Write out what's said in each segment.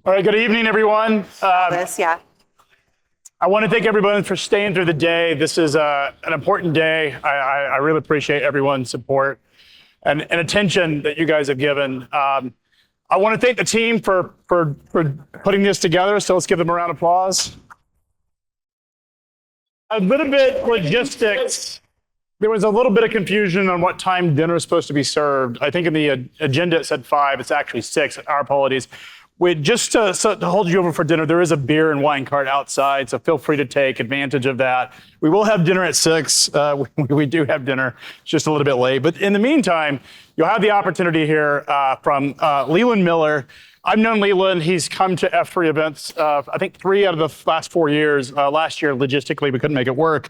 All right, good evening, everyone. Yeah. I want to thank everyone for staying through the day. This is an important day. I really appreciate everyone's support and attention that you guys have given. I want to thank the team for putting this together, so let's give them a round of applause. A little bit logistics. There was a little bit of confusion on what time dinner is supposed to be served. I think in the agenda it said 5, it's actually 6, our apologies. Just to hold you over for dinner, there is a beer and wine cart outside, so feel free to take advantage of that. We will have dinner at 6. We do have dinner, it's just a little bit late. But in the meantime, you'll have the opportunity here from Leland Miller. I've known Leland. He's come to F3 events, I think 3 out of the last 4 years. Last year, logistically, we couldn't make it work.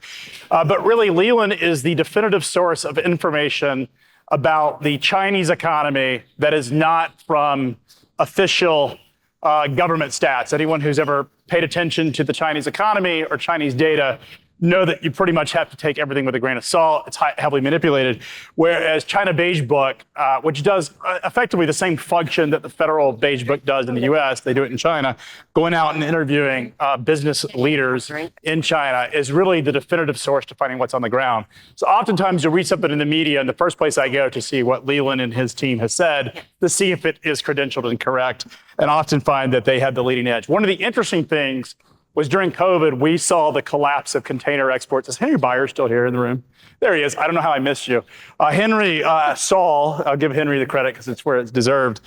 But really, Leland is the definitive source of information about the Chinese economy that is not from official government stats. Anyone who's ever paid attention to the Chinese economy or Chinese data know that you pretty much have to take everything with a grain of salt. It's heavily manipulated. Whereas China Beige Book, which does effectively the same function that the federal Beige Book does in the US, they do it in China, going out and interviewing business leaders in China is really the definitive source to finding what's on the ground. So oftentimes you'll read something in the media, and the first place I go to see what Leland and his team has said, to see if it is credentialed and correct, and often find that they have the leading edge. One of the interesting things was during COVID, we saw the collapse of container exports. Is Henry Beyer still here in the room? There he is. I don't know how I missed you. Henry saw, I'll give Henry the credit because it's where it's deserved,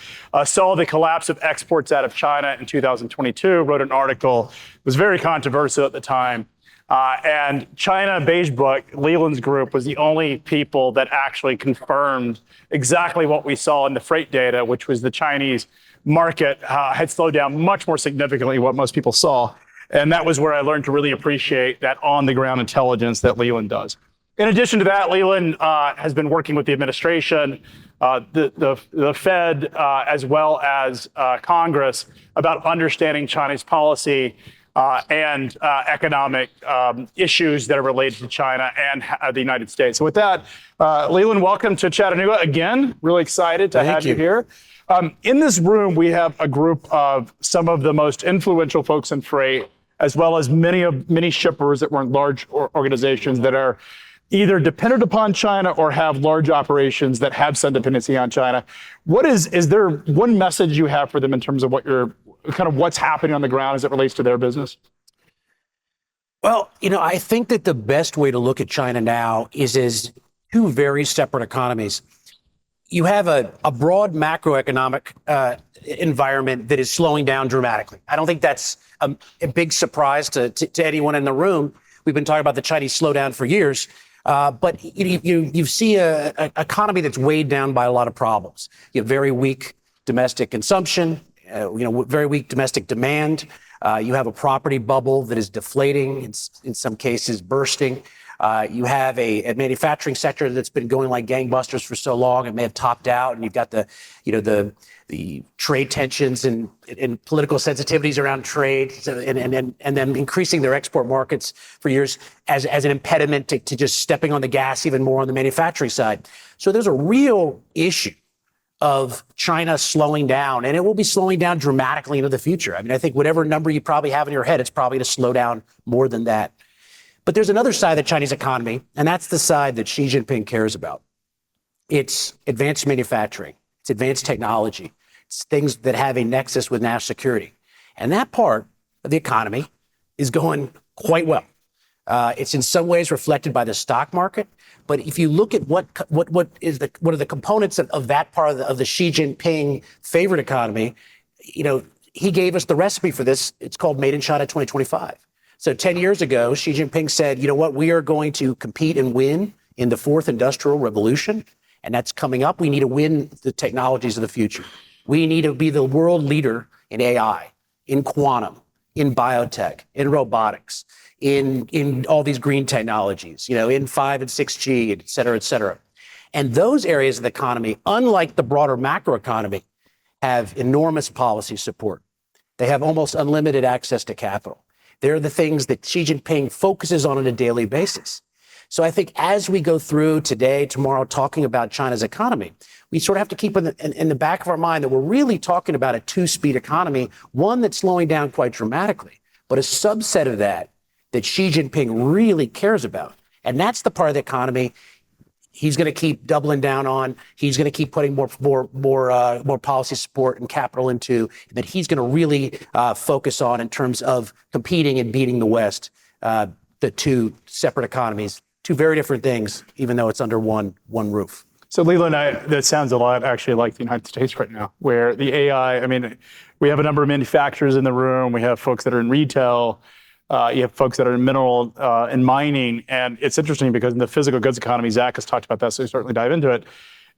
saw the collapse of exports out of China in 2022, wrote an article. It was very controversial at the time. And China Beige Book, Leland's group, was the only people that actually confirmed exactly what we saw in the freight data, which was the Chinese market had slowed down much more significantly than what most people saw. And that was where I learned to really appreciate that on-the-ground intelligence that Leland does. In addition to that, Leland has been working with the administration, the Fed, as well as Congress about understanding China's policy and economic issues that are related to China and the United States. So with that, Leland, welcome to Chattanooga again. Really excited to have you here. In this room, we have a group of some of the most influential folks in freight, as well as many shippers that run large organizations that are either dependent upon China or have large operations that have some dependency on China. Is there one message you have for them in terms of what's happening on the ground as it relates to their business? Well, I think that the best way to look at China now is as two very separate economies. You have a broad macroeconomic environment that is slowing down dramatically. I don't think that's a big surprise to anyone in the room. We've been talking about the Chinese slowdown for years, but you see an economy that's weighed down by a lot of problems. You have very weak domestic consumption, very weak domestic demand. You have a property bubble that is deflating, in some cases bursting. You have a manufacturing sector that's been going like gangbusters for so long, it may have topped out, and you've got the trade tensions and political sensitivities around trade, and then increasing their export markets for years as an impediment to just stepping on the gas even more on the manufacturing side. So there's a real issue of China slowing down, and it will be slowing down dramatically into the future. I mean, I think whatever number you probably have in your head, it's probably to slow down more than that. But there's another side of the Chinese economy, and that's the side that Xi Jinping cares about. It's advanced manufacturing, it's advanced technology, it's things that have a nexus with national security. And that part of the economy is going quite well. It's in some ways reflected by the stock market. But if you look at what are the components of that part of the Xi Jinping favorite economy, he gave us the recipe for this. It's called Made in China 2025. So 10 years ago, Xi Jinping said, we are going to compete and win in the fourth industrial revolution. And that's coming up. We need to win the technologies of the future. We need to be the world leader in AI, in quantum, in biotech, in robotics, in all these green technologies, in 5 and 6G, et cetera, et cetera. And those areas of the economy, unlike the broader macroeconomy, have enormous policy support. They have almost unlimited access to capital. They're the things that Xi Jinping focuses on a daily basis. So I think as we go through today, tomorrow, talking about China's economy, we sort of have to keep in the back of our mind that we're really talking about a two-speed economy, one that's slowing down quite dramatically, but a subset of that Xi Jinping really cares about. And that's the part of the economy he's going to keep doubling down on. He's going to keep putting more policy support and capital into, that he's going to really focus on in terms of competing and beating the West, the two separate economies, two very different things, even though it's under one roof. So Leland, that sounds a lot actually like the United States right now, where the AI, I mean, we have a number of manufacturers in the room. We have folks that are in retail. You have folks that are in mineral and mining. And it's interesting because in the physical goods economy, Zach has talked about that, so we certainly dive into it.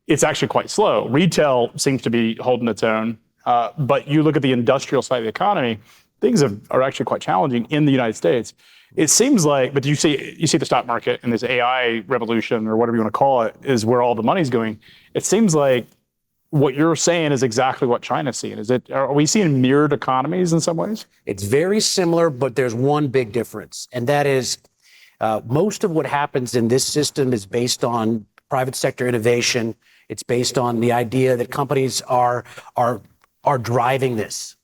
It's actually quite slow. Retail seems to be holding its own. But you look at the industrial side of the economy, things are actually quite challenging in the United States. It seems like, but you see the stock market and this AI revolution or whatever you want to call it is where all the money's going. It seems like what you're saying is exactly what China's seeing. Are we seeing mirrored economies in some ways? It's very similar, but there's one big difference, and that is most of what happens in this system is based on private sector innovation. It's based on the idea that companies are driving this.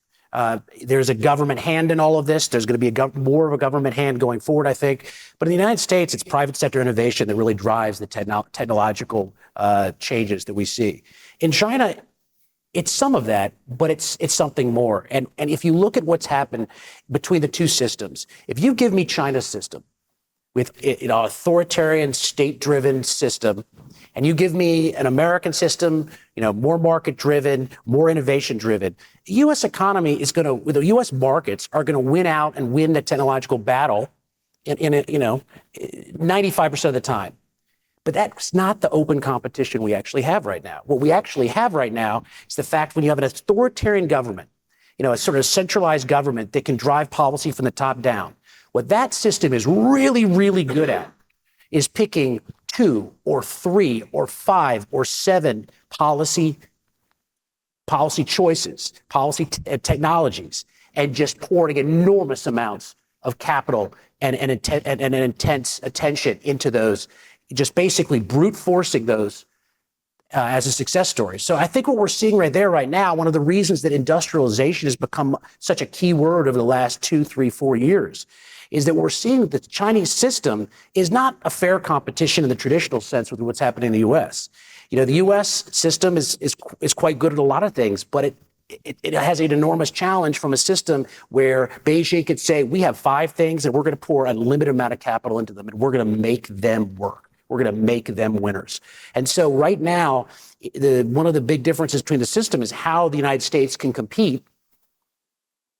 There's a government hand in all of this. There's going to be more of a government hand going forward, I think. But in the United States, it's private sector innovation that really drives the technological changes that we see. In China, it's some of that, but it's something more. And if you look at what's happened between the two systems, if you give me China's system with an authoritarian, state-driven system, and you give me an American system, more market-driven, more innovation-driven, the U.S. economy the U.S. markets are going to win out and win the technological battle in 95% of the time. But that's not the open competition we actually have right now. What we actually have right now is the fact when you have an authoritarian government, a sort of centralized government that can drive policy from the top down, what that system is really, really good at is picking 2 or 3 or 5 or 7 policy choices, technologies, and just pouring enormous amounts of capital and an intense attention into those, just basically brute forcing those as a success story. So I think what we're seeing right now, one of the reasons that industrialization has become such a key word over the last 2, 3, 4 years, is that we're seeing that the Chinese system is not a fair competition in the traditional sense with what's happening in the U.S. The U.S. system is quite good at a lot of things, but it has an enormous challenge from a system where Beige could say, we have 5 things and we're going to pour a limited amount of capital into them and we're going to make them work. We're going to make them winners. And so right now, one of the big differences between the system is how the United States can compete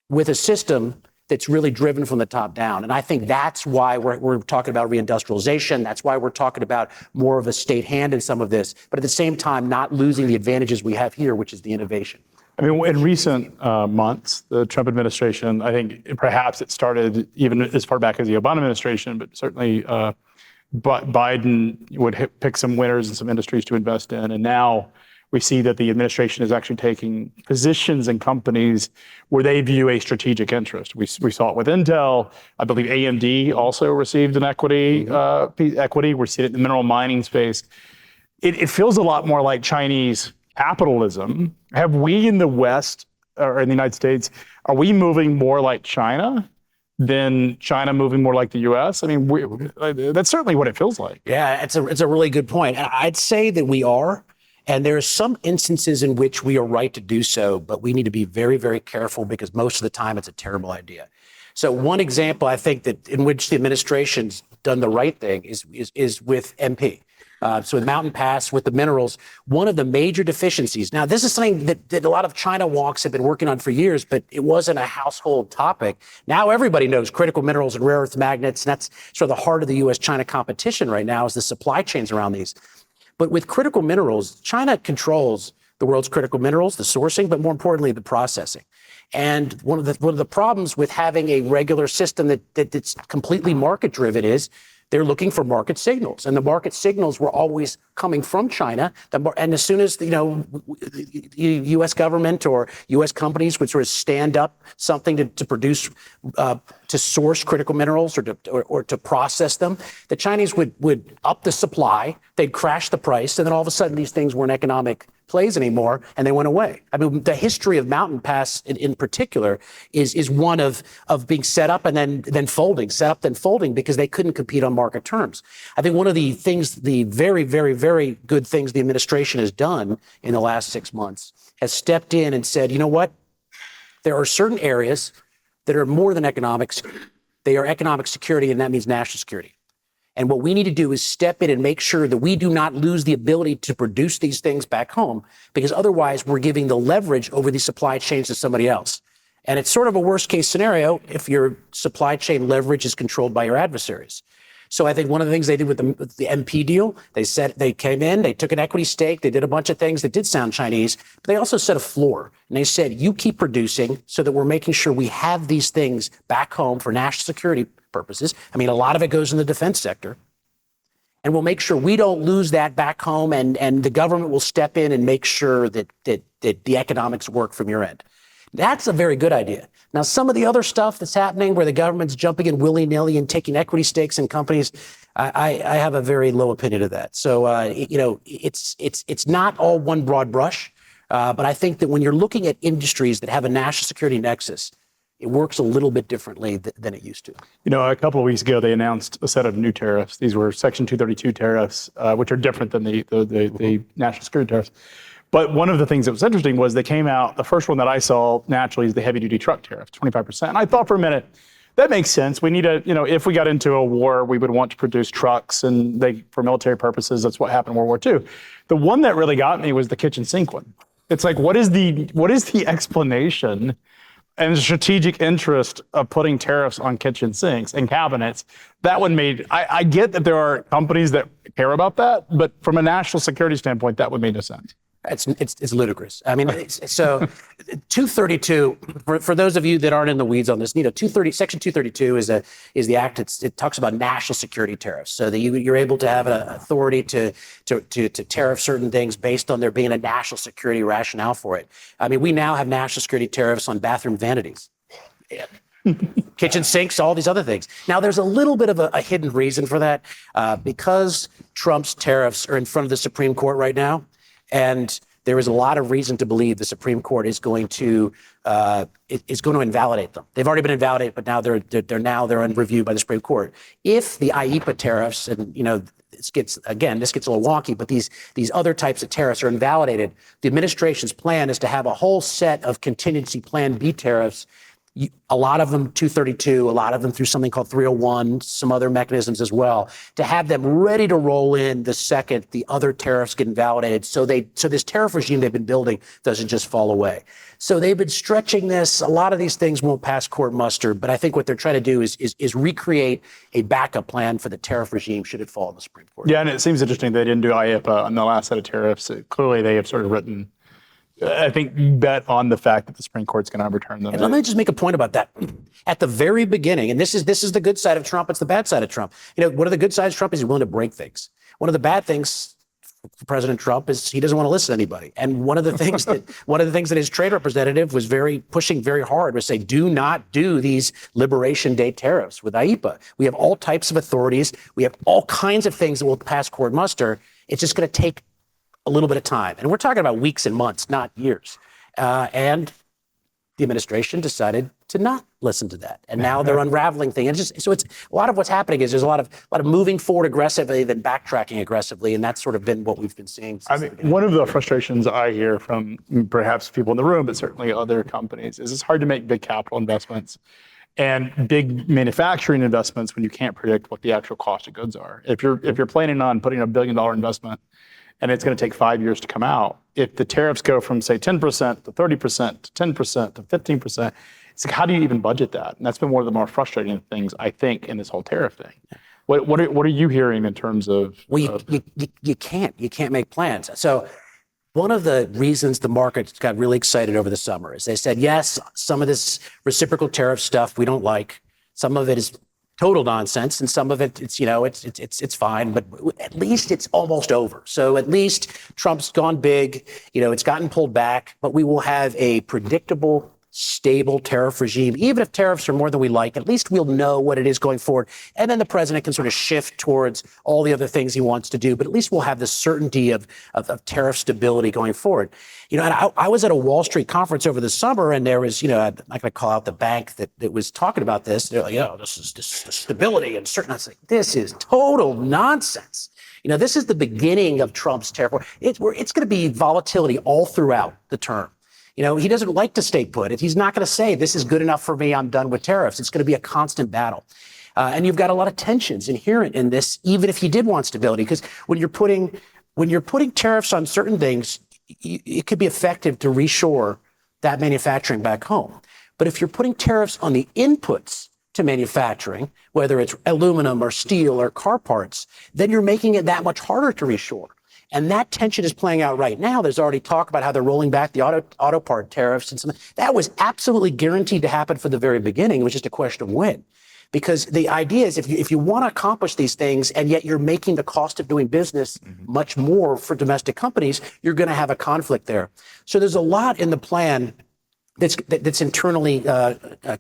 with a system that's really driven from the top down. And I think that's why we're talking about reindustrialization. That's why we're talking about more of a state hand in some of this, but at the same time, not losing the advantages we have here, which is the innovation. I mean, in recent months, the Trump administration, I think perhaps it started even as far back as the Obama administration, but certainly Biden would pick some winners and some industries to invest in. And now we see that the administration is actually taking positions in companies where they view a strategic interest. We saw it with Intel. I believe AMD also received an equity. We're seeing it in the mineral mining space. It feels a lot more like Chinese capitalism. Have we in the West or in the United States, are we moving more like China than China moving more like the U.S.? I mean, that's certainly what it feels like. Yeah, it's a really good point. And I'd say that we are. And there are some instances in which we are right to do so, but we need to be very, very careful because most of the time it's a terrible idea. So one example, I think, that in which the administration's done the right thing is with MP. So with Mountain Pass, with the minerals, one of the major deficiencies. Now, this is something that a lot of China wonks have been working on for years, but it wasn't a household topic. Now everybody knows critical minerals and rare earth magnets, and that's sort of the heart of the U.S.-China competition right now is the supply chains around these. But with critical minerals, China controls the world's critical minerals, the sourcing, but more importantly, the processing. And one of the problems with having a regular system that's completely market-driven is they're looking for market signals. And the market signals were always coming from China. And as soon as, the U.S. government or U.S. companies would sort of stand up something to produce to source critical minerals or to process them, the Chinese would up the supply, they'd crash the price, and then all of a sudden these things weren't economic plays anymore, and they went away. I mean, the history of Mountain Pass in particular is one of being set up and then folding, set up then folding, because they couldn't compete on market terms. I think one of the things, the very, very, very good things the administration has done in the last 6 months, has stepped in and said, you know what? There are certain areas that are more than economics. They are economic security, and that means national security. And what we need to do is step in and make sure that we do not lose the ability to produce these things back home, because otherwise we're giving the leverage over these supply chains to somebody else. And it's sort of a worst case scenario if your supply chain leverage is controlled by your adversaries. So I think one of the things they did with the MP deal, they said they came in, they took an equity stake, they did a bunch of things that did sound Chinese, but they also set a floor. And they said, you keep producing so that we're making sure we have these things back home for national security purposes. I mean, a lot of it goes in the defense sector. And we'll make sure we don't lose that back home, and the government will step in and make sure that the economics work from your end. That's a very good idea. Now, some of the other stuff that's happening where the government's jumping in willy-nilly and taking equity stakes in companies, I have a very low opinion of that. So, it's not all one broad brush, but I think that when you're looking at industries that have a national security nexus, it works a little bit differently than it used to. You know, a couple of weeks ago, they announced a set of new tariffs. These were Section 232 tariffs, which are different than the national security tariffs. But one of the things that was interesting was they came out, the first one that I saw naturally is the heavy duty truck tariff, 25%. And I thought for a minute, that makes sense. We need if we got into a war, we would want to produce trucks, and for military purposes, that's what happened in World War II. The one that really got me was the kitchen sink one. It's like, what is the explanation and the strategic interest of putting tariffs on kitchen sinks and cabinets? That one I get that there are companies that care about that, but from a national security standpoint, that would make no sense. It's ludicrous. I mean, so 232, for those of you that aren't in the weeds on this, Section 232 is the act. It talks about national security tariffs, so that you're able to have an authority to tariff certain things based on there being a national security rationale for it. I mean, we now have national security tariffs on bathroom vanities. Yeah. Kitchen sinks, all these other things. Now, there's a little bit of a hidden reason for that, because Trump's tariffs are in front of the Supreme Court right now. And there is a lot of reason to believe the Supreme Court is going to invalidate them. They've already been invalidated, but now they're on review by the Supreme Court. If the IEEPA tariffs, and this gets a little wonky, but these other types of tariffs are invalidated, the administration's plan is to have a whole set of contingency plan B tariffs. A lot of them 232, a lot of them through something called 301, some other mechanisms as well, to have them ready to roll in the second the other tariffs get invalidated. So this tariff regime they've been building doesn't just fall away. So they've been stretching this. A lot of these things won't pass court muster, but I think what they're trying to do is recreate a backup plan for the tariff regime should it fall in the Supreme Court. Yeah, and it seems interesting they didn't do IEEPA on the last set of tariffs. Clearly, they have sort of written, I think, bet on the fact that the Supreme Court's going to overturn them. And let me just make a point about that. At the very beginning, and this is the good side of Trump, it's the bad side of Trump. One of the good sides of Trump is he's willing to break things. One of the bad things for President Trump is he doesn't want to listen to anybody. And one of the things that his trade representative was pushing very hard was say, do not do these Liberation Day tariffs with IEEPA. We have all types of authorities. We have all kinds of things that will pass court muster. It's just going to take a little bit of time. And we're talking about weeks and months, not years. And the administration decided to not listen to that. And now they're unraveling things. And so it's a lot of what's happening is there's a lot of moving forward aggressively, then backtracking aggressively. And that's sort of been what we've been seeing. I mean, one of the frustrations I hear from perhaps people in the room, but certainly other companies, is it's hard to make big capital investments and big manufacturing investments when you can't predict what the actual cost of goods are. If you're planning on putting $1 billion investment and it's going to take 5 years to come out, if the tariffs go from, say, 10% to 30% to 10% to 15%, it's like, how do you even budget that? And that's been one of the more frustrating things, I think, in this whole tariff thing. What are you hearing in terms of? Well, you can't make plans. So one of the reasons the market got really excited over the summer is they said, yes, some of this reciprocal tariff stuff we don't like. Some of it is total nonsense, and some of it, it's fine, but at least it's almost over. So at least Trump's gone big, it's gotten pulled back, but we will have a predictable, stable tariff regime. Even if tariffs are more than we like, at least we'll know what it is going forward. And then the president can sort of shift towards all the other things he wants to do. But at least we'll have the certainty of tariff stability going forward. And I was at a Wall Street conference over the summer, and there was, I'm not going to call out the bank that was talking about this. They're like, this is stability and certain. I was like, this is total nonsense. This is the beginning of Trump's tariff war. It's going to be volatility all throughout the term. He doesn't like to stay put. He's not going to say, this is good enough for me, I'm done with tariffs. It's going to be a constant battle. And you've got a lot of tensions inherent in this, even if he did want stability, because when you're putting tariffs on certain things, it could be effective to reshore that manufacturing back home. But if you're putting tariffs on the inputs to manufacturing, whether it's aluminum or steel or car parts, then you're making it that much harder to reshore. And that tension is playing out right now. There's already talk about how they're rolling back the auto part tariffs and something. That was absolutely guaranteed to happen from the very beginning. It was just a question of when. Because the idea is if you want to accomplish these things and yet you're making the cost of doing business much more for domestic companies, you're going to have a conflict there. So there's a lot in the plan that's internally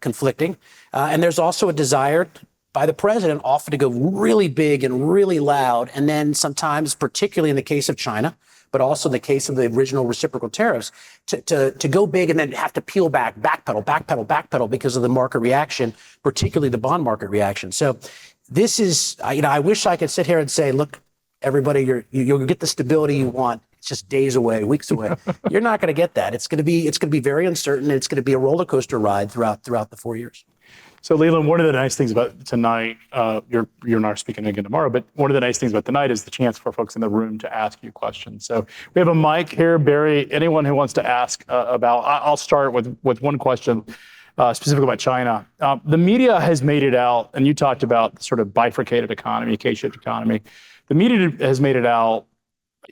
conflicting. And there's also a desire by the president often to go really big and really loud. And then sometimes, particularly in the case of China, but also in the case of the original reciprocal tariffs, to go big and then have to peel back, backpedal because of the market reaction, particularly the bond market reaction. So this is, I wish I could sit here and say, look, everybody, you'll get the stability you want. It's just days away, weeks away. You're not going to get that. It's going to be very uncertain. And it's going to be a roller coaster ride throughout the 4 years. So Leland, one of the nice things about tonight, you and I are speaking again tomorrow, but one of the nice things about tonight is the chance for folks in the room to ask you questions. So we have a mic here, Barry. Anyone who wants to ask I'll start with one question specifically about China. The media has made it out, and you talked about the sort of bifurcated economy, K-shaped economy. The media has made it out.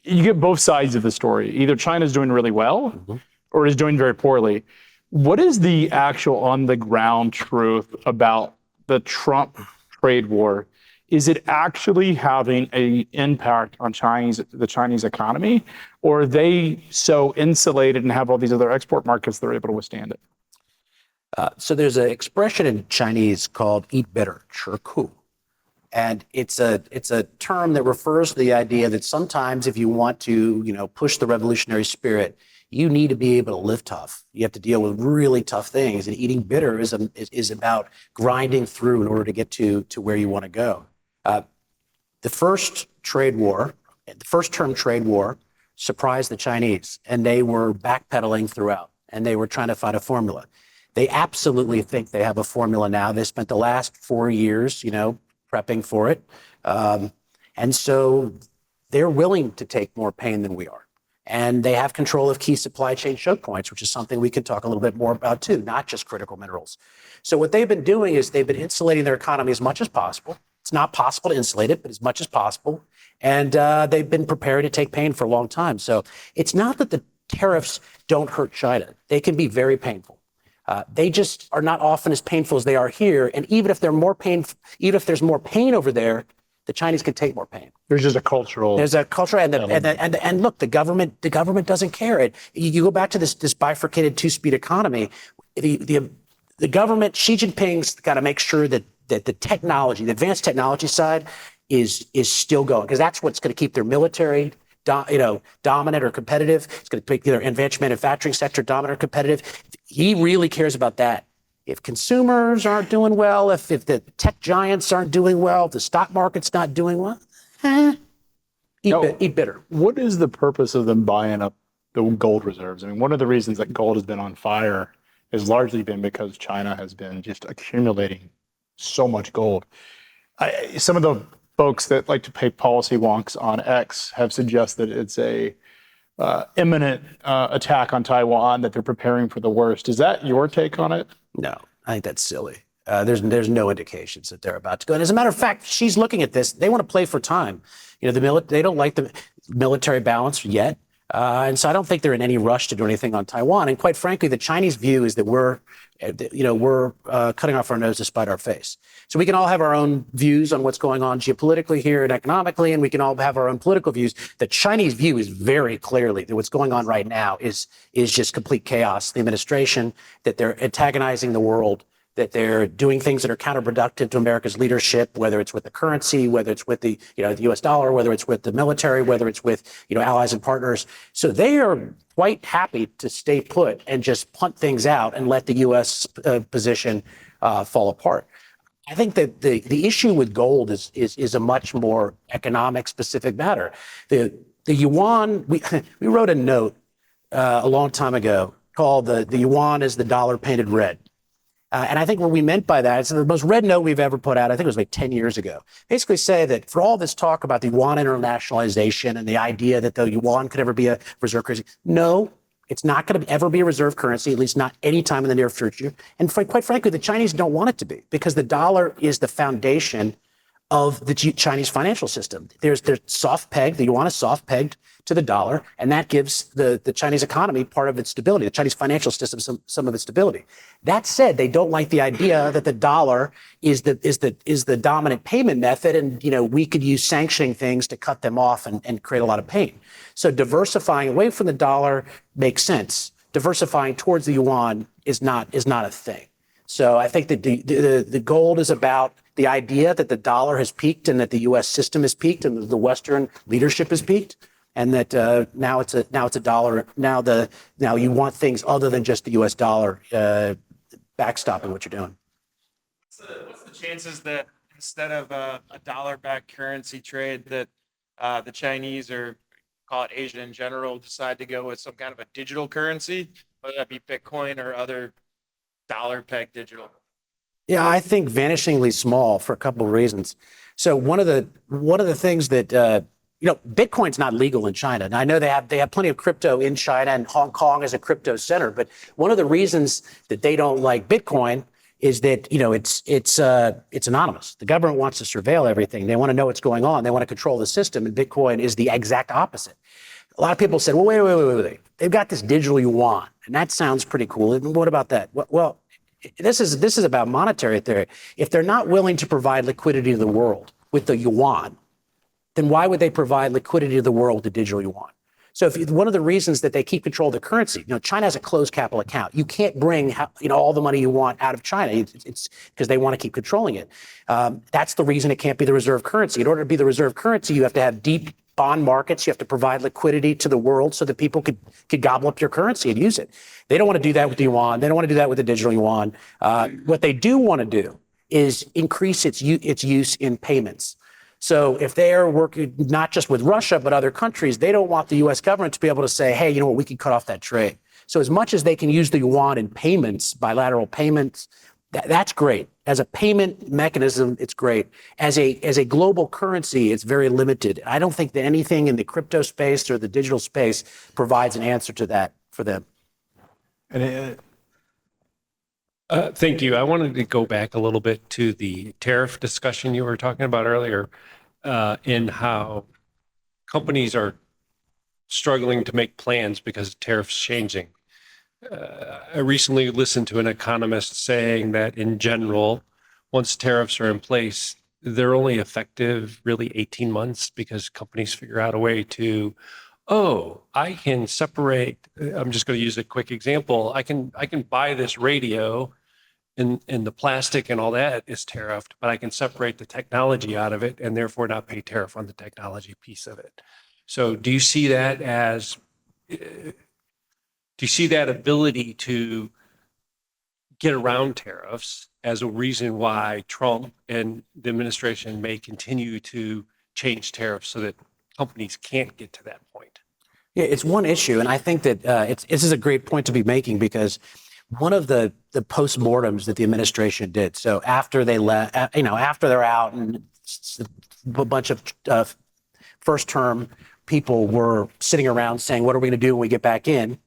You get both sides of the story. Either China's doing really well or is doing very poorly. What is the actual on-the-ground truth about the Trump trade war? Is it actually having an impact on the Chinese economy, or are they so insulated and have all these other export markets that are able to withstand it? So there's an expression in Chinese called "eat bitter," 吃苦. And it's a term that refers to the idea that sometimes if you want to, push the revolutionary spirit, you need to be able to live tough. You have to deal with really tough things. And eating bitter is about grinding through in order to get to where you want to go. The first term trade war surprised the Chinese, and they were backpedaling throughout, and they were trying to find a formula. They absolutely think they have a formula now. They spent the last 4 years, prepping for it. And so they're willing to take more pain than we are. And they have control of key supply chain choke points, which is something we can talk a little bit more about too, not just critical minerals. So what they've been doing is they've been insulating their economy as much as possible. It's not possible to insulate it, but as much as possible. And they've been prepared to take pain for a long time. So it's not that the tariffs don't hurt China. They can be very painful. They just are not often as painful as they are here. And even if there's more pain over there, the Chinese can take more pain. There's just a cultural. There's a culture, and look, the government doesn't care. You go back to this bifurcated two-speed economy. The government, Xi Jinping's got to make sure that the technology, the advanced technology side, is still going, because that's what's going to keep their military dominant or competitive. It's going to make their advanced manufacturing sector dominant or competitive. He really cares about that. If consumers aren't doing well, if the tech giants aren't doing well, if the stock market's not doing well, eat bitter. What is the purpose of them buying up the gold reserves? I mean, one of the reasons that gold has been on fire has largely been because China has been just accumulating so much gold. Some of the folks that like to pay policy wonks on X have suggested it's a imminent attack on Taiwan, that they're preparing for the worst. Is that your take on it? No, I think that's silly. There's no indications that they're about to go. And as a matter of fact, she's looking at this. They want to play for time. They don't like the military balance yet. And so I don't think they're in any rush to do anything on Taiwan. And quite frankly, the Chinese view is that we're cutting off our nose to spite our face. So we can all have our own views on what's going on geopolitically here and economically, and we can all have our own political views. The Chinese view is very clearly that what's going on right now is just complete chaos. The administration, that they're antagonizing the world, that they're doing things that are counterproductive to America's leadership, whether it's with the currency, whether it's with the U.S. dollar, whether it's with the military, whether it's with allies and partners. So they are quite happy to stay put and just punt things out and let the U.S. Position fall apart. I think that the issue with gold is a much more economic specific matter. The yuan, we wrote a note a long time ago called the yuan is the dollar painted red. And I think what we meant by that, it's the most read note we've ever put out. I think it was like 10 years ago. Basically say that for all this talk about the yuan internationalization and the idea that the yuan could ever be a reserve currency, no, it's not going to ever be a reserve currency, at least not anytime in the near future. And quite frankly, the Chinese don't want it to be, because the dollar is the foundation of the Chinese financial system. They're soft pegged, the yuan is soft pegged to the dollar, and that gives the Chinese economy part of its stability, the Chinese financial system some of its stability. That said, they don't like the idea that the dollar is the dominant payment method, and we could use sanctioning things to cut them off and create a lot of pain. So diversifying away from the dollar makes sense. Diversifying towards the yuan is not a thing. So I think that the gold is about the idea that the dollar has peaked and that the U.S. system has peaked and that the Western leadership has peaked, and that now it's a dollar. Now you want things other than just the U.S. dollar backstopping what you're doing. What's the chances that instead of a dollar-backed currency trade, that the Chinese, or call it Asia in general, decide to go with some kind of a digital currency, whether that be Bitcoin or other dollar-pegged digital? Yeah, I think vanishingly small for a couple of reasons. So one of the things that Bitcoin's not legal in China. Now, I know they have plenty of crypto in China, and Hong Kong is a crypto center. But one of the reasons that they don't like Bitcoin is that it's anonymous. The government wants to surveil everything. They want to know what's going on. They want to control the system, and Bitcoin is the exact opposite. A lot of people said, well, wait. They've got this digital yuan, and that sounds pretty cool. And what about that? Well, this is about monetary theory. If they're not willing to provide liquidity to the world with the yuan, then why would they provide liquidity to the world with the digital yuan? So one of the reasons that they keep control of the currency, China has a closed capital account. You can't bring all the money you want out of China. It's because they want to keep controlling it. That's the reason it can't be the reserve currency. In order to be the reserve currency, you have to have deep bond markets. You have to provide liquidity to the world so that people could gobble up your currency and use it. They don't want to do that with the yuan. They don't want to do that with the digital yuan. What they do want to do is increase its use in payments. So if they are working not just with Russia, but other countries, they don't want the U.S. government to be able to say, hey, you know what, we can cut off that trade. So as much as they can use the yuan in payments, bilateral payments, that's great. As a payment mechanism, it's great. As a global currency, it's very limited. I don't think that anything in the crypto space or the digital space provides an answer to that for them. Thank you. I wanted to go back a little bit to the tariff discussion you were talking about earlier, in how companies are struggling to make plans because of tariffs changing. I recently listened to an economist saying that in general, once tariffs are in place, they're only effective really 18 months because companies figure out a way to, I can separate. I'm just going to use a quick example. I can buy this radio and the plastic and all that is tariffed, but I can separate the technology out of it and therefore not pay tariff on the technology piece of it. So do you see that ability to get around tariffs as a reason why Trump and the administration may continue to change tariffs so that companies can't get to that point? Yeah, it's one issue, and I think that this is a great point to be making, because one of the postmortems that the administration did. So after they left, after they're out, and a bunch of first-term people were sitting around saying, "What are we going to do when we get back in?"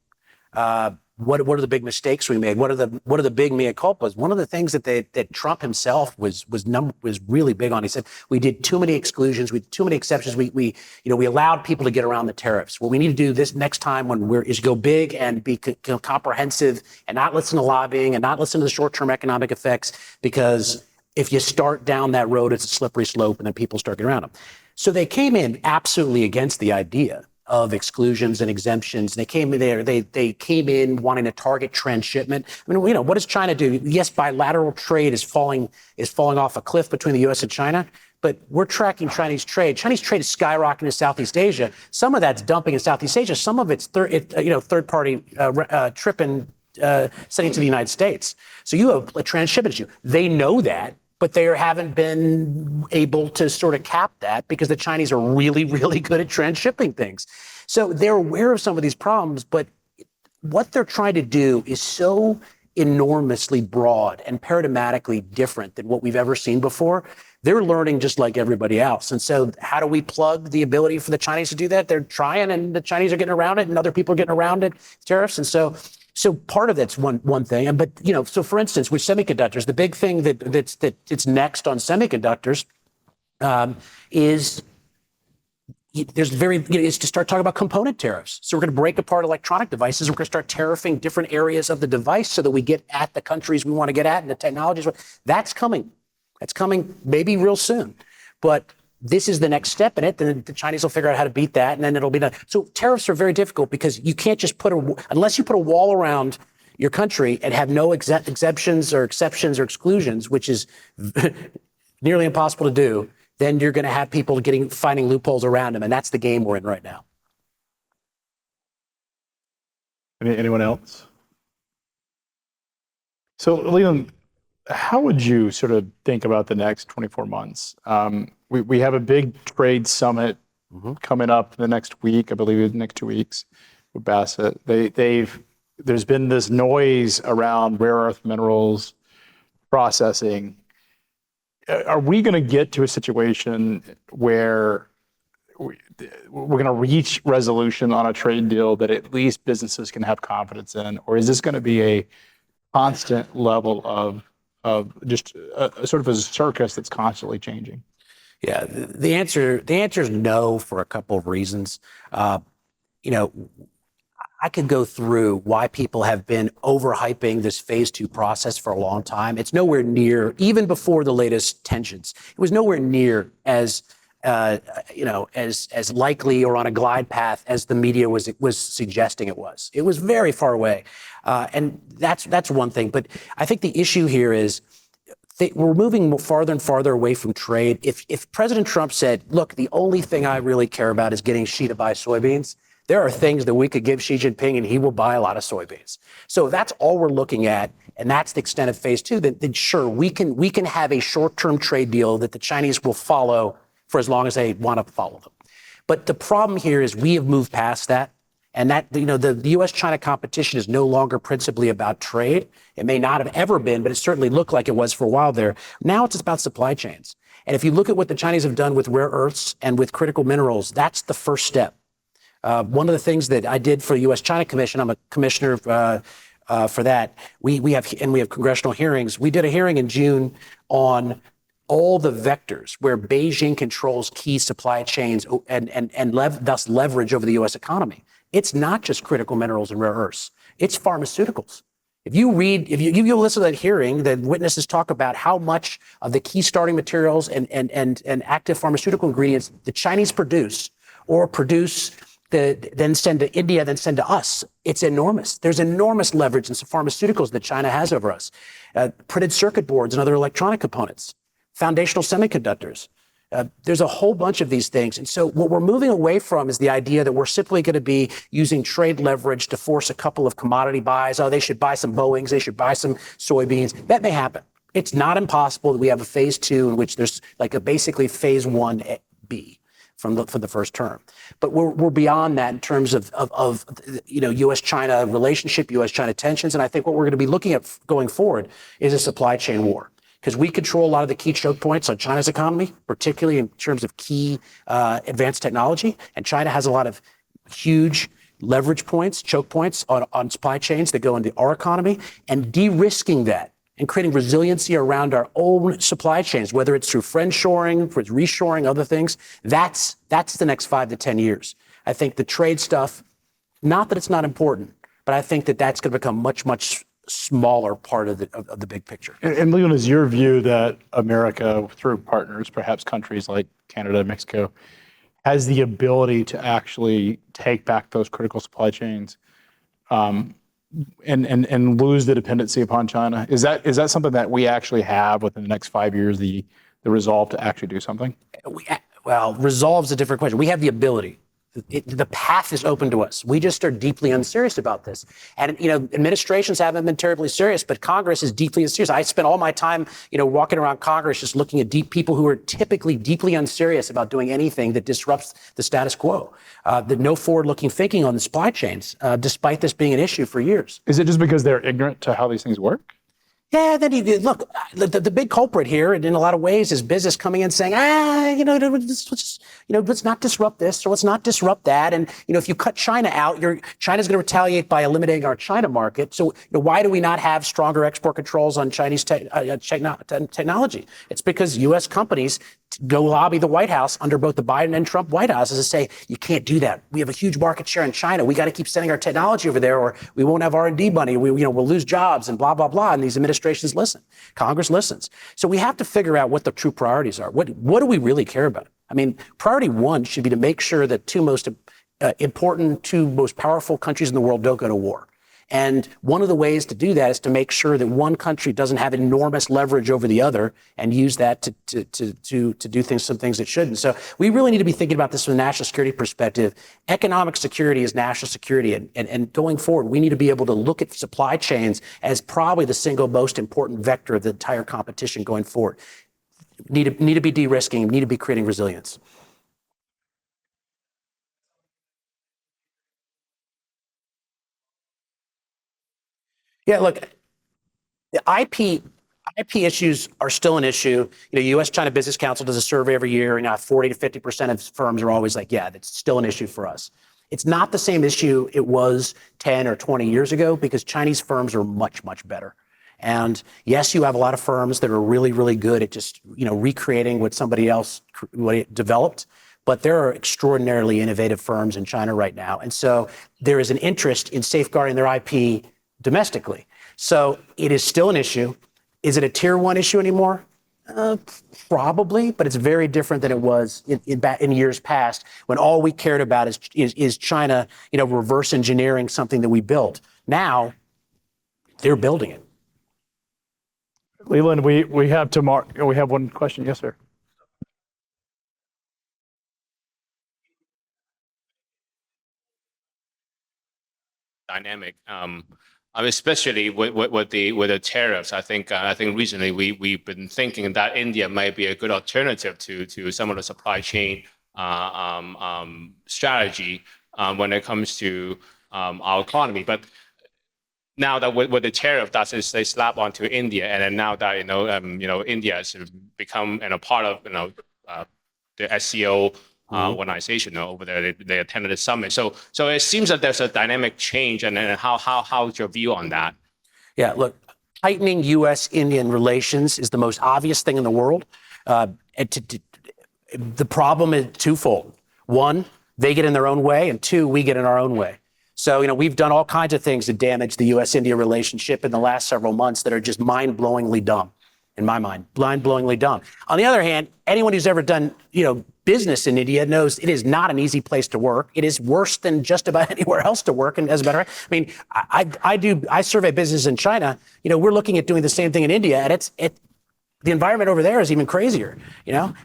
what are the big mistakes we made? What are the big mea culpas? One of the things that Trump himself was really big on. He said we did too many exclusions, we did too many exceptions. We allowed people to get around the tariffs. What we need to do this next time is go big and be comprehensive and not listen to lobbying and not listen to the short-term economic effects, because if you start down that road, it's a slippery slope and then people start getting around them. So they came in absolutely against the idea of exclusions and exemptions. They came in there. They came in wanting to target transshipment. I mean, what does China do? Yes, bilateral trade is falling off a cliff between the U.S. and China, but we're tracking Chinese trade. Chinese trade is skyrocketing in Southeast Asia. Some of that's dumping in Southeast Asia. Some of it's third-party tripping, sending to the United States. So you have a transshipment issue. They know that, but they haven't been able to sort of cap that because the Chinese are really, really good at transshipping things. So they're aware of some of these problems, but what they're trying to do is so enormously broad and paradigmatically different than what we've ever seen before. They're learning just like everybody else. And so how do we plug the ability for the Chinese to do that? They're trying, and the Chinese are getting around it, and other people are getting around it, tariffs. And so part of that's one thing. But, so for instance, with semiconductors, the big thing that's next on semiconductors is to start talking about component tariffs. So we're going to break apart electronic devices. We're going to start tariffing different areas of the device so that we get at the countries we want to get at and the technologies. That's coming. That's coming maybe real soon. But this is the next step in it. Then the Chinese will figure out how to beat that, and then it'll be done. So tariffs are very difficult because you can't just unless you put a wall around your country and have no exemptions or exceptions or exclusions, which is nearly impossible to do, then you're going to have people finding loopholes around them, and that's the game we're in right now. Anyone else? So, Leland, how would you sort of think about the next 24 months? We have a big trade summit coming up the next week, I believe, the next 2 weeks with Bassett. There's been this noise around rare earth minerals processing. Are we going to get to a situation where we're going to reach resolution on a trade deal that at least businesses can have confidence in? Or is this going to be a constant level of just sort of a circus that's constantly changing? Yeah, the answer is no for a couple of reasons. I could go through why people have been overhyping this phase 2 process for a long time. It's nowhere near, even before the latest tensions, it was nowhere near as likely or on a glide path as the media was suggesting it was. It was very far away, and that's one thing. But I think the issue here is we're moving farther and farther away from trade. If President Trump said, "Look, the only thing I really care about is getting Xi to buy soybeans," there are things that we could give Xi Jinping and he will buy a lot of soybeans. So if that's all we're looking at, and that's the extent of phase 2, then sure, we can have a short-term trade deal that the Chinese will follow for as long as they want to follow them. But the problem here is we have moved past that. And that, the U.S.-China competition is no longer principally about trade. It may not have ever been, but it certainly looked like it was for a while there. Now it's about supply chains. And if you look at what the Chinese have done with rare earths and with critical minerals, that's the first step. One of the things that I did for the U.S.-China Commission, I'm a commissioner for that. We have congressional hearings. We did a hearing in June on all the vectors where Beijing controls key supply chains and thus leverage over the U.S. economy. It's not just critical minerals and rare earths. It's pharmaceuticals. If you listen to that hearing, the witnesses talk about how much of the key starting materials and active pharmaceutical ingredients the Chinese produce then send to India, then send to us. It's enormous. There's enormous leverage in some pharmaceuticals that China has over us. Printed circuit boards and other electronic components, foundational semiconductors. There's a whole bunch of these things. And so what we're moving away from is the idea that we're simply going to be using trade leverage to force a couple of commodity buys. Oh, they should buy some Boeings. They should buy some soybeans. That may happen. It's not impossible that we have a phase 2 in which there's like a basically phase 1B for the first term. But we're beyond that in terms of U.S.-China relationship, U.S.-China tensions. And I think what we're going to be looking at going forward is a supply chain war. Because we control a lot of the key choke points on China's economy, particularly in terms of key advanced technology. And China has a lot of huge leverage points, choke points on supply chains that go into our economy, and de-risking that and creating resiliency around our own supply chains, whether it's through friendshoring, for reshoring, other things. That's the next 5 to 10 years. I think the trade stuff, not that it's not important, but I think that that's going to become much smaller part of the big picture. And Leland, is your view that America, through partners, perhaps countries like Canada, Mexico, has the ability to actually take back those critical supply chains and lose the dependency upon China? Is that something that we actually have within the next 5 years, the resolve to actually do something? Well, resolve's a different question. We have the ability. The path is open to us. We just are deeply unserious about this. And, administrations haven't been terribly serious, but Congress is deeply unserious. I spent all my time, walking around Congress just looking at people who are typically deeply unserious about doing anything that disrupts the status quo. No forward-looking thinking on the supply chains, despite this being an issue for years. Is it just because they're ignorant to how these things work? Yeah, then look, the big culprit here, and in a lot of ways, is business coming in saying, let's not disrupt this or let's not disrupt that. And, if you cut China out, China's going to retaliate by eliminating our China market. So why do we not have stronger export controls on Chinese technology? It's because U.S. companies go lobby the White House under both the Biden and Trump White Houses to say, you can't do that. We have a huge market share in China. We got to keep sending our technology over there or we won't have R&D money. We'll lose jobs and blah, blah, blah. And these administrations listen. Congress listens. So we have to figure out what the true priorities are. What do we really care about? I mean, priority one should be to make sure that two most powerful countries in the world don't go to war. And one of the ways to do that is to make sure that one country doesn't have enormous leverage over the other and use that to do some things it shouldn't. So we really need to be thinking about this from a national security perspective. Economic security is national security. And going forward, we need to be able to look at supply chains as probably the single most important vector of the entire competition going forward. Need to be de-risking, need to be creating resilience. Yeah, look, the IP issues are still an issue. U.S.-China Business Council does a survey every year, and 40 to 50% of firms are always like, yeah, that's still an issue for us. It's not the same issue it was 10 or 20 years ago because Chinese firms are much better. And yes, you have a lot of firms that are really, really good at just, recreating what somebody else developed. But there are extraordinarily innovative firms in China right now. And so there is an interest in safeguarding their IP domestically. So it is still an issue. Is it a tier one issue anymore? Probably, but it's very different than it was in years past when all we cared about is China, reverse engineering something that we built. Now they're building it. Leland, we have we have one question. Yes, sir. Dynamic, especially with the tariffs. I think recently we've been thinking that India might be a good alternative to some of the supply chain strategy when it comes to our economy. But now that with the tariff that they slap onto India, and then now that India has become a part of the SCO organization over there, they attended the summit. So it seems that there's a dynamic change, and how's your view on that? Yeah, look, tightening U.S.-Indian relations is the most obvious thing in the world. The problem is twofold. One, they get in their own way, and two, we get in our own way. So, we've done all kinds of things to damage the U.S.-India relationship in the last several months that are just mind-blowingly dumb, in my mind, mind-blowingly dumb. On the other hand, anyone who's ever done, business in India knows it is not an easy place to work. It is worse than just about anywhere else to work. And as a matter of fact, I mean, I survey business in China. We're looking at doing the same thing in India, and the environment over there is even crazier,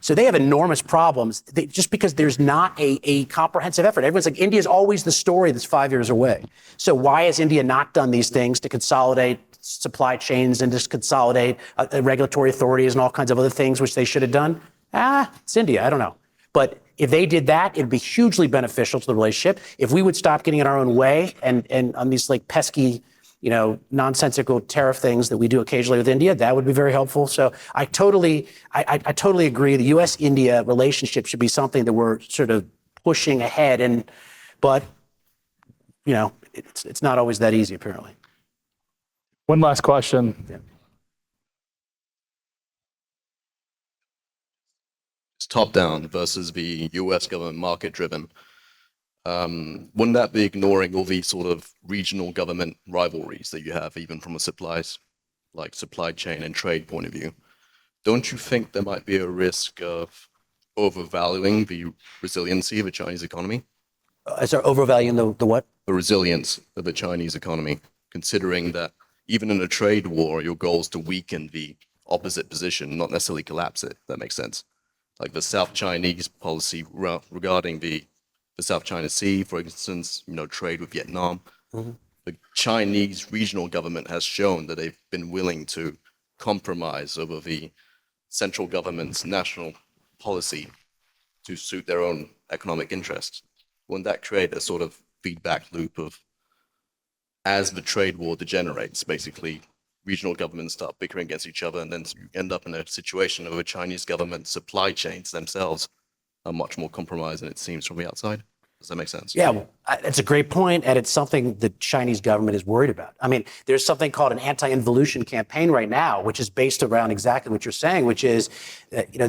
So they have enormous problems just because there's not a comprehensive effort. Everyone's like, India is always the story that's 5 years away. So why has India not done these things to consolidate supply chains and just consolidate regulatory authorities and all kinds of other things, which they should have done? It's India. I don't know. But if they did that, it'd be hugely beneficial to the relationship. If we would stop getting in our own way and on these pesky, nonsensical tariff things that we do occasionally with India, that would be very helpful. So I totally agree. The U.S.-India relationship should be something that we're sort of pushing ahead. But it's not always that easy, apparently. One last question. It's top down versus the US government market driven. Wouldn't that be ignoring all these sort of regional government rivalries that you have, even from a supply chain and trade point of view? Don't you think there might be a risk of overvaluing the resiliency of the Chinese economy? Is there overvaluing the what? The resilience of the Chinese economy, considering that even in a trade war, your goal is to weaken the opposite position, not necessarily collapse it. That makes sense. Like the South Chinese policy regarding the South China Sea, for instance, trade with Vietnam. The Chinese regional government has shown that they've been willing to compromise over the central government's national policy to suit their own economic interests. Wouldn't that create a sort of feedback loop of, as the trade war degenerates, basically regional governments start bickering against each other, and then you end up in a situation where the Chinese government supply chains themselves are much more compromised than it seems from the outside? Does that make sense? Yeah, well, it's a great point, and it's something the Chinese government is worried about. I mean, there's something called an anti-involution campaign right now, which is based around exactly what you're saying, which is,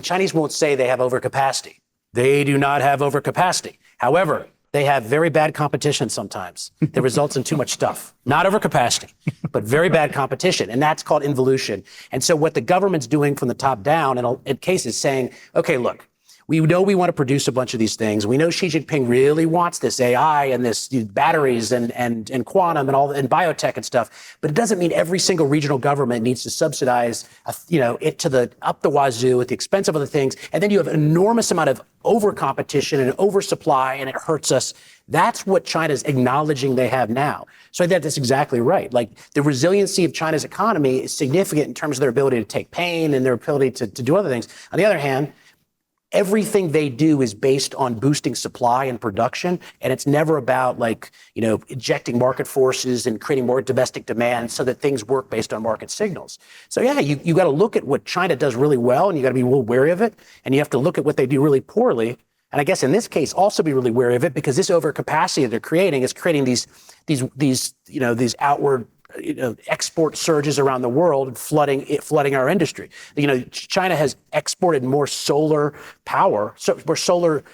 Chinese won't say they have overcapacity. They do not have overcapacity. However, they have very bad competition sometimes that results in too much stuff. Not overcapacity, but very bad competition. And that's called involution. And so what the government's doing from the top down in cases saying, okay, look, we know we want to produce a bunch of these things. We know Xi Jinping really wants this AI and this batteries and quantum and biotech and stuff. But it doesn't mean every single regional government needs to subsidize, it to up the wazoo at the expense of other things. And then you have an enormous amount of over competition and oversupply, and it hurts us. That's what China's acknowledging they have now. So I think that's exactly right. Like, the resiliency of China's economy is significant in terms of their ability to take pain and their ability to do other things. On the other hand, everything they do is based on boosting supply and production, and it's never about injecting market forces and creating more domestic demand so that things work based on market signals. So yeah, you got to look at what China does really well, and you got to be real wary of it, and you have to look at what they do really poorly. And I guess in this case, also be really wary of it, because this overcapacity they're creating is creating these outward export surges around the world, flooding our industry. China has exported more solar power, more solar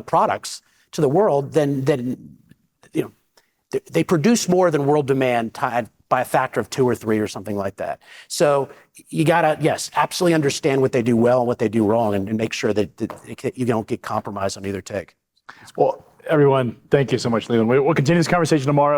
products to the world than they produce more than world demand by a factor of 2 or 3 or something like that. So you gotta, yes, absolutely understand what they do well and what they do wrong, and make sure that you don't get compromised on either take. Well, everyone, thank you so much, Leland. We'll continue this conversation tomorrow.